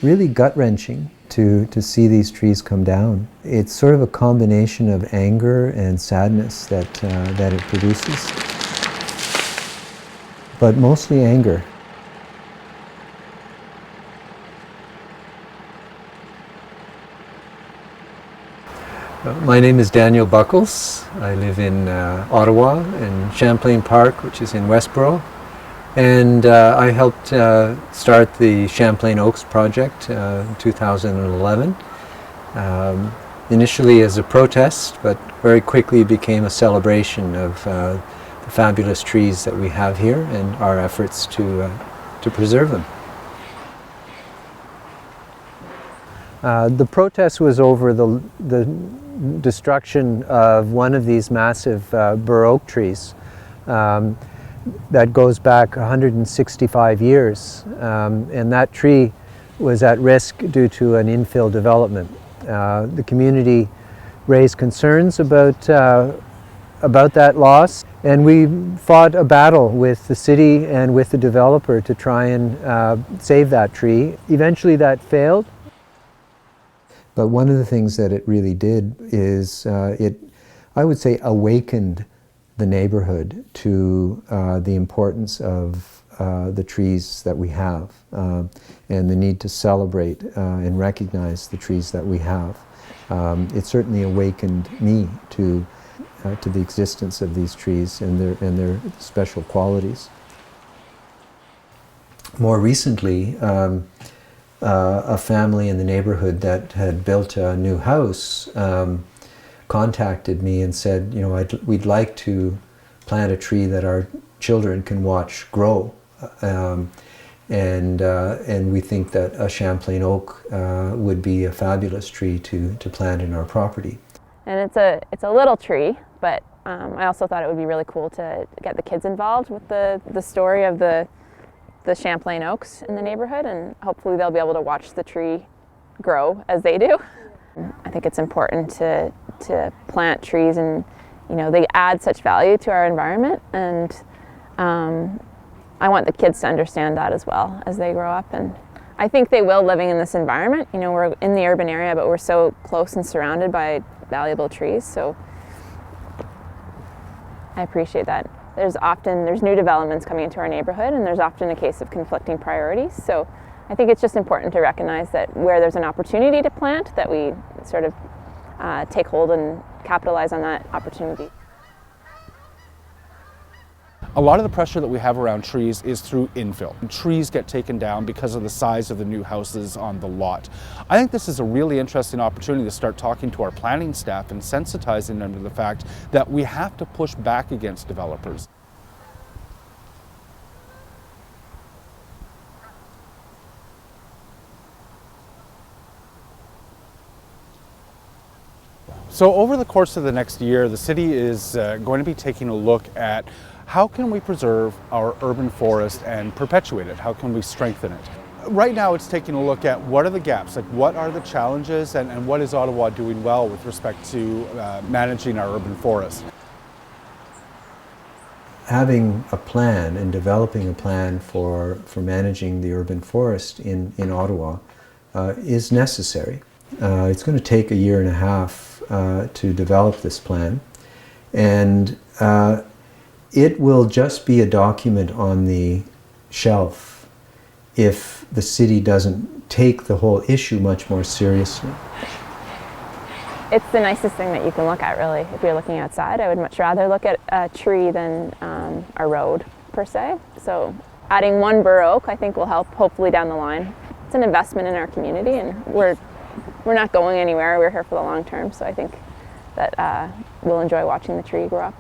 really gut-wrenching to see these trees come down. It's sort of a combination of anger and sadness that it produces, but mostly anger. My name is Daniel Buckles. I live in Ottawa, in Champlain Park, which is in Westboro. And I helped start the Champlain Oaks project in 2011. Initially as a protest, but very quickly became a celebration of the fabulous trees that we have here and our efforts to preserve them. The protest was over the destruction of one of these massive bur oak trees that goes back 165 years, and that tree was at risk due to an infill development. The community raised concerns about that loss, and we fought a battle with the city and with the developer to try and save that tree. Eventually that failed. But one of the things that it really did is I would say, awakened the neighborhood to the importance of the trees that we have and the need to celebrate and recognize the trees that we have. It certainly awakened me to the existence of these trees and their special qualities. More recently, a family in the neighborhood that had built a new house contacted me and said, you know, we'd like to plant a tree that our children can watch grow, and we think that a Champlain oak would be a fabulous tree to plant in our property. And it's a little tree, but I also thought it would be really cool to get the kids involved with the story of the Champlain oaks in the neighborhood, and hopefully they'll be able to watch the tree grow as they do. I think it's important to plant trees, and you know, they add such value to our environment, and I want the kids to understand that as well as they grow up. And I think they will, living in this environment. You know, we're in the urban area, but we're so close and surrounded by valuable trees, so I appreciate that. There's new developments coming into our neighborhood, and there's often a case of conflicting priorities. So I think it's just important to recognize that where there's an opportunity to plant, that we sort of take hold and capitalize on that opportunity. A lot of the pressure that we have around trees is through infill. Trees get taken down because of the size of the new houses on the lot. I think this is a really interesting opportunity to start talking to our planning staff and sensitizing them to the fact that we have to push back against developers. So over the course of the next year, the city is going to be taking a look at how can we preserve our urban forest and perpetuate it? How can we strengthen it? Right now it's taking a look at what are the gaps, like what are the challenges, and what is Ottawa doing well with respect to managing our urban forest. Having a plan and developing a plan for managing the urban forest in Ottawa is necessary. It's going to take a year and a half to develop this plan, and it will just be a document on the shelf if the city doesn't take the whole issue much more seriously. It's the nicest thing that you can look at, really. If you're looking outside, I would much rather look at a tree than a road, per se. So adding one bur oak, I think, will help, hopefully, down the line. It's an investment in our community, and we're not going anywhere. We're here for the long term, so I think that we'll enjoy watching the tree grow up.